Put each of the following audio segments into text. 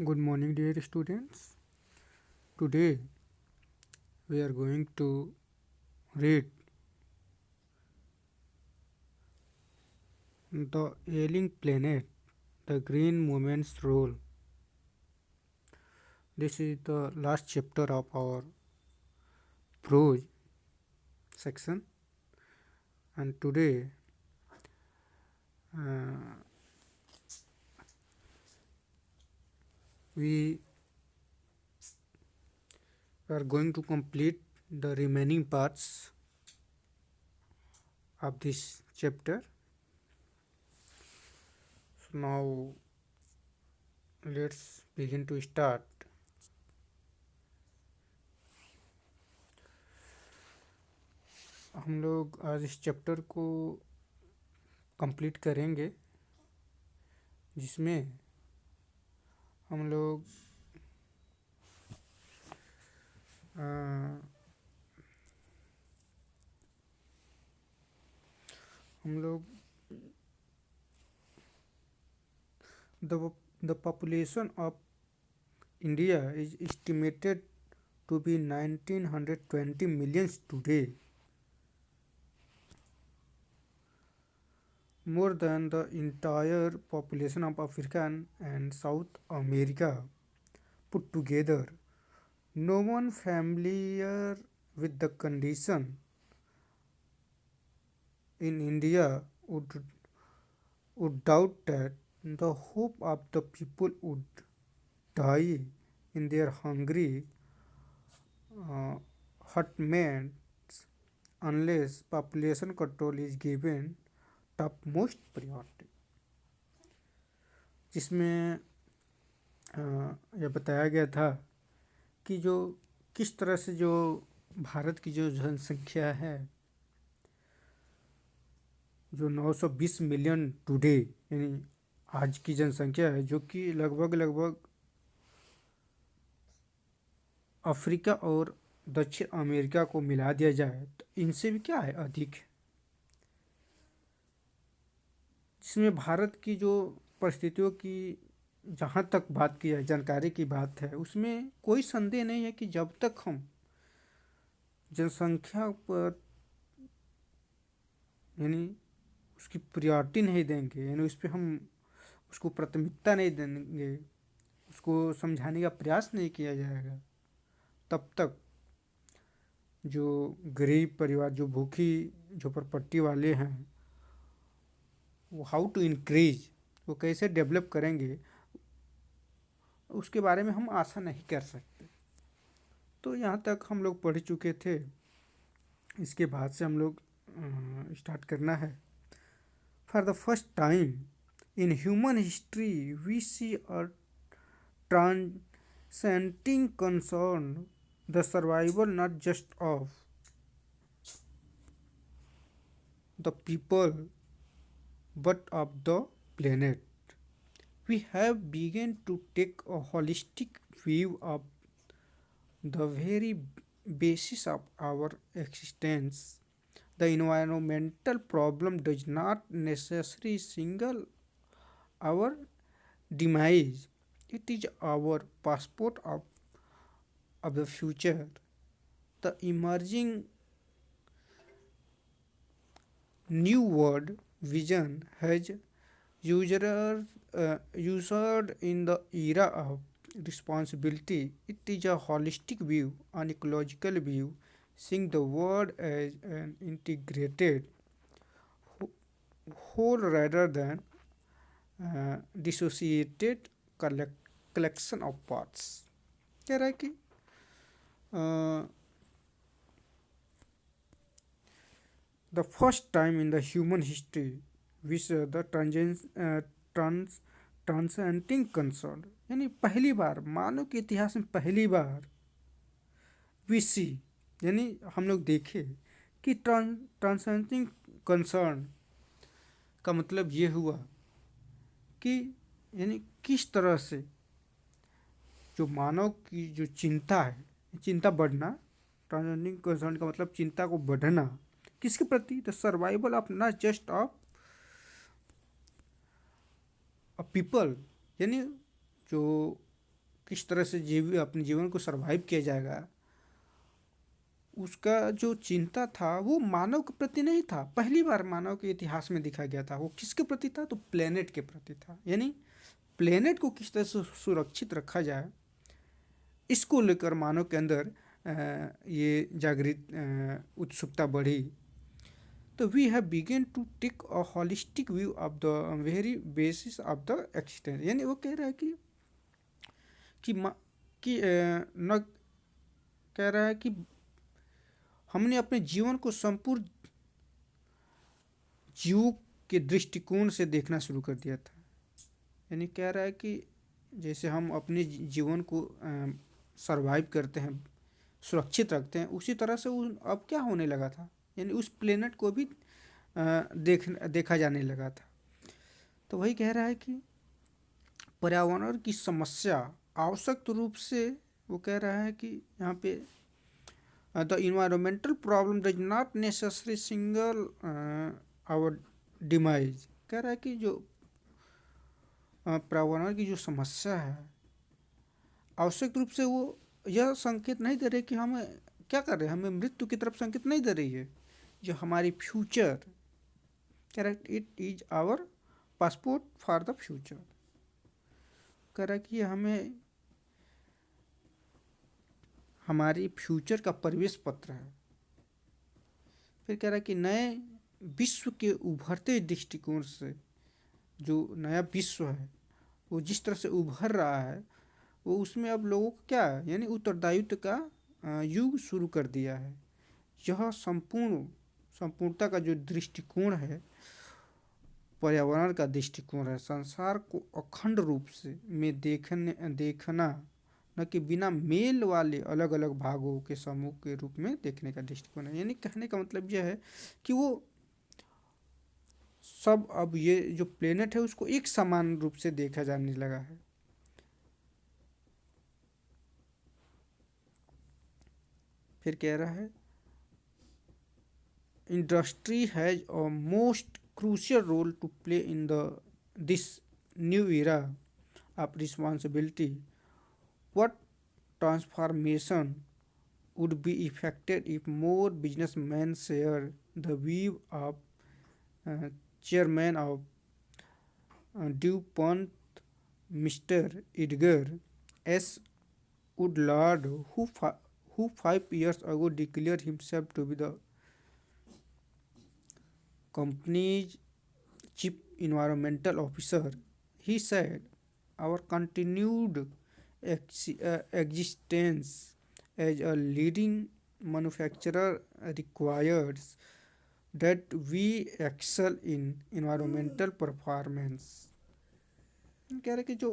Good morning, dear students. Today we are going to read The Ailing Planet, the Green Movement's Role. This is the last chapter of our prose section, and today uh, we are going to complete the remaining parts of this chapter. So now let's begin to start. हम लोग आज इस chapter को complete करेंगे जिसमें हम लोग अ, हम लोग the population of India is estimated to be 1920 millions today, more than the entire population of Africa and South America put together. No one familiar with the condition in India would doubt that the hope of the people would die in their hungry uh, hutments unless population control is given topmost priority. जिसमें यह बताया गया था कि जो किस तरह से जो भारत की जो जनसंख्या है जो 920 मिलियन टुडे यानी आज की जनसंख्या है जो कि लगभग अफ्रीका और दक्षिण अमेरिका को मिला दिया जाए तो इनसे भी क्या है अधिक है, जिसमें भारत की जो परिस्थितियों की जहाँ तक बात की है जानकारी की बात है उसमें कोई संदेह नहीं है कि जब तक हम जनसंख्या पर यानी उसकी प्रायोरिटी नहीं देंगे यानी उस पर हम उसको प्राथमिकता नहीं देंगे, उसको समझाने का प्रयास नहीं किया जाएगा, तब तक जो गरीब परिवार जो भूखी झोपड़पट्टी वाले हैं वो हाउ टू इंक्रीज वो कैसे डेवलप करेंगे उसके बारे में हम आशा नहीं कर सकते। तो यहाँ तक हम लोग पढ़ चुके थे, इसके बाद से हम लोग स्टार्ट करना है। For the first time in human history we see a transcending concern the survival not just of the people but of the planet. We have begun to take a holistic view of the very basis of our existence. The environmental problem does not necessarily single our demise. It is our passport of the future. The emerging New World Vision has ushered in the era of responsibility. It is a holistic view, an ecological view, seeing the world as an integrated whole rather than dissociated collection of parts. कह रहा है कि the first time in the human history which the transcending concern यानी पहली बार मानव के इतिहास में पहली बार विसी यानी हम लोग देखे कि ट्रांसेंडिंग कंसर्न का मतलब ये हुआ कि यानी किस तरह से जो मानव की जो चिंता है, चिंता बढ़ना, ट्रांसेंडिंग कंसर्न का मतलब चिंता को बढ़ना किसके प्रति, the survival of not just of a people यानी जो किस तरह से अपने जीवन को सरवाइव किया जाएगा, उसका जो चिंता था वो मानव के प्रति नहीं था। पहली बार मानव के इतिहास में देखा गया था। वो किसके प्रति था? तो प्लेनेट के प्रति था। यानी प्लेनेट को किस तरह से सुरक्षित रखा जाए, इसको लेकर मानव के अंदर ये जागृत उत्सुकता बढ़ी। तो we have begun to take a holistic view of the very basis of the existence. यानी वो कह रहा है कि न कह रहा है कि हमने अपने जीवन को संपूर्ण जीव के दृष्टिकोण से देखना शुरू कर दिया था। यानी कह रहा है कि जैसे हम अपने जीवन को सरवाइव करते हैं, सुरक्षित रखते हैं, उसी तरह से अब क्या होने लगा था, यानी उस प्लेनेट को भी देखा जाने लगा था। तो वही कह रहा है कि पर्यावरण की समस्या आवश्यक रूप से, वो कह रहा है कि यहाँ पे the environmental problem does not necessary single our demise. कह रहा है कि जो पर्यावरण की जो समस्या है, आवश्यक रूप से वो यह संकेत नहीं दे रही कि हम क्या कर रहे हैं, हमें मृत्यु की तरफ संकेत नहीं दे रही है। जो हमारी future, correct, it is our passport for the future. कह रहा है कि हमें हमारी फ्यूचर का प्रवेश पत्र है। फिर कह रहा है कि नए विश्व के उभरते दृष्टिकोण से, जो नया विश्व है वो जिस तरह से उभर रहा है, वो उसमें अब लोगों को क्या है, यानी उत्तरदायित्व का युग शुरू कर दिया है। यह संपूर्णता का जो दृष्टिकोण है, पर्यावरण का दृष्टिकोण है, संसार को अखंड रूप से में देखना, न कि बिना मेल वाले अलग अलग भागों के समूह के रूप में देखने का दृष्टिकोण है। यानी कहने का मतलब यह है कि वो सब, अब ये जो प्लेनेट है उसको एक समान रूप से देखा जाने लगा है। फिर कह रहा है industry has a most crucial role to play in this new era of responsibility. What transformation would be effected if more businessmen share the view of chairman of DuPont, Mr. Edgar S. Woodward, who 5 years ago declared himself to be the company's chief environmental officer. He said, "Our continued existence as a leading manufacturer requires that we excel in environmental performance." कह रहे कि जो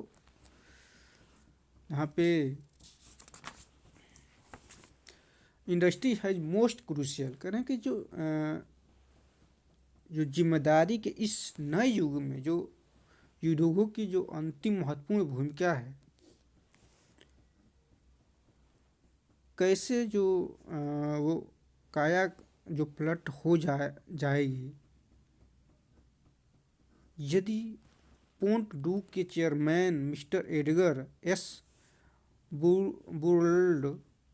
यहाँ पे industry has most crucial, कह रहे हैं कि जो जिम्मेदारी के इस नए युग में जो उद्योगों की जो अंतिम महत्वपूर्ण भूमिका है, कैसे जो वो काया जो पलट हो जाएगी यदि पोंट डू के chairman mister Edgar S Woodward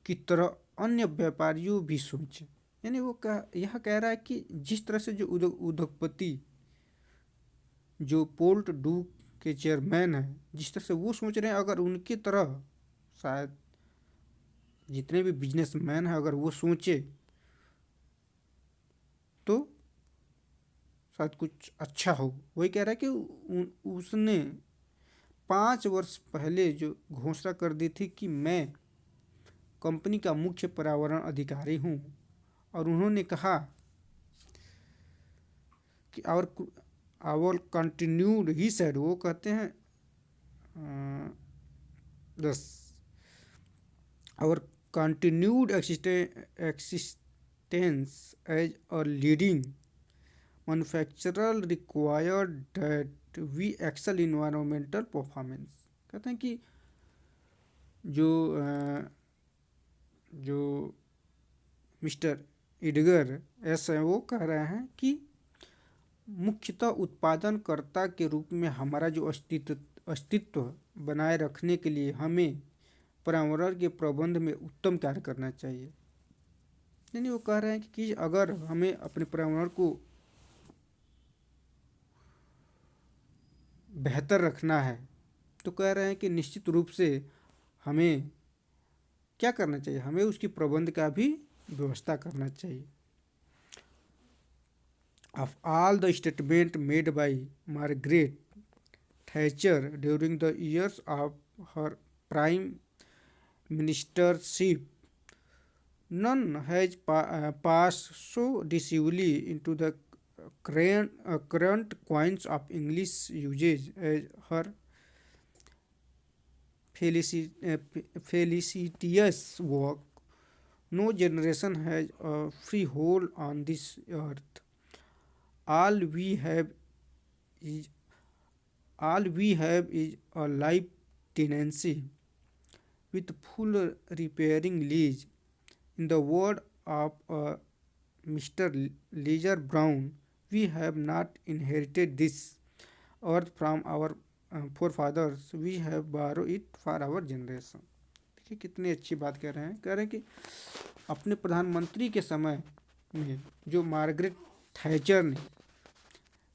की तरह अन्य व्यापारियों भी सोचें। यानी वो यह कह रहा है कि जिस तरह से जो उद्योगपति जो पोर्ट डू के चेयरमैन है, जिस तरह से वो सोच रहे हैं, अगर उनकी तरह शायद जितने भी बिजनेसमैन हैं अगर वो सोचे तो शायद कुछ अच्छा हो। वही कह रहा है कि उसने 5 वर्ष पहले जो घोषणा कर दी थी कि मैं कंपनी का मुख्य पर्यावरण अधिकारी हूँ, और उन्होंने कहा कि आवर कंटिन्यूड, ही सेड, वो कहते हैं बस our continued existence as a leading manufacturer required that we excel environmental performance. कहते हैं कि जो मिस्टर एडगर एस है वो कह रहे हैं कि मुख्यतः उत्पादनकर्ता के रूप में हमारा जो अस्तित्व बनाए रखने के लिए हमें पर्यावरण के प्रबंध में उत्तम कार्य करना चाहिए। नहीं वो कह रहे हैं कि अगर हमें अपने पर्यावरण को बेहतर रखना है तो कह रहे हैं कि निश्चित रूप से हमें क्या करना चाहिए, हमें उसकी प्रबंध का भी व्यवस्था करना चाहिए। Of all the statements made by Margaret Thatcher during the years of her prime ministership, none has passed so decisively into the current coins of English usage as her felicitous work. No generation has a free hold on this earth. All we have is all we have is a life tenancy with full repairing lease. In the word of Mr. Leisure Brown, we have not inherited this earth from our forefathers, we have borrowed it for our generation. देखिए कितनी अच्छी बात कह रहे हैं। कह रहे हैं कि अपने प्रधानमंत्री के समय में जो मार्गरेट थैचर ने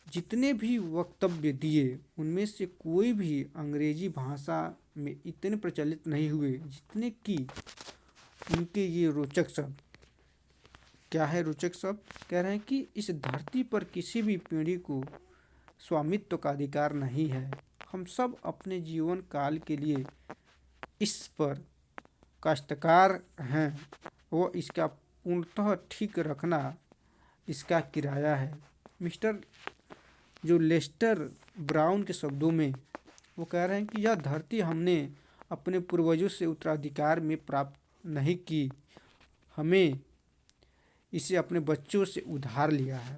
जितने भी वक्तव्य दिए उनमें से कोई भी अंग्रेजी भाषा में इतने प्रचलित नहीं हुए जितने कि उनके ये रोचक शब्द। क्या है रोचक शब्द? कह रहे हैं कि इस धरती पर किसी भी पीढ़ी को स्वामित्व का अधिकार नहीं है। हम सब अपने जीवन काल के लिए इस पर काश्तकार हैं। वो इसका पूर्णतः ठीक रखना इसका किराया है। मिस्टर जो लेस्टर ब्राउन के शब्दों में वो कह रहे हैं कि यह धरती हमने अपने पूर्वजों से उत्तराधिकार में प्राप्त नहीं की, हमें इसे अपने बच्चों से उधार लिया है।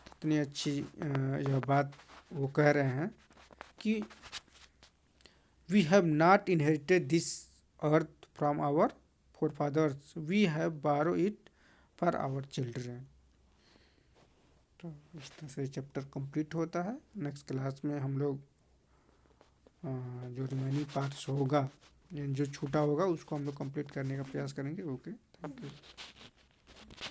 कितनी अच्छी यह बात वो कह रहे हैं कि we have not inherited this earth from our forefathers, we have borrowed it for our children। तो इस तरह से चैप्टर कंप्लीट होता है। नेक्स्ट क्लास में हम लोग जो रिमेनिंग पार्ट्स होगा जो छूटा होगा उसको हम लोग कंप्लीट करने का प्रयास करेंगे। Okay, thank you.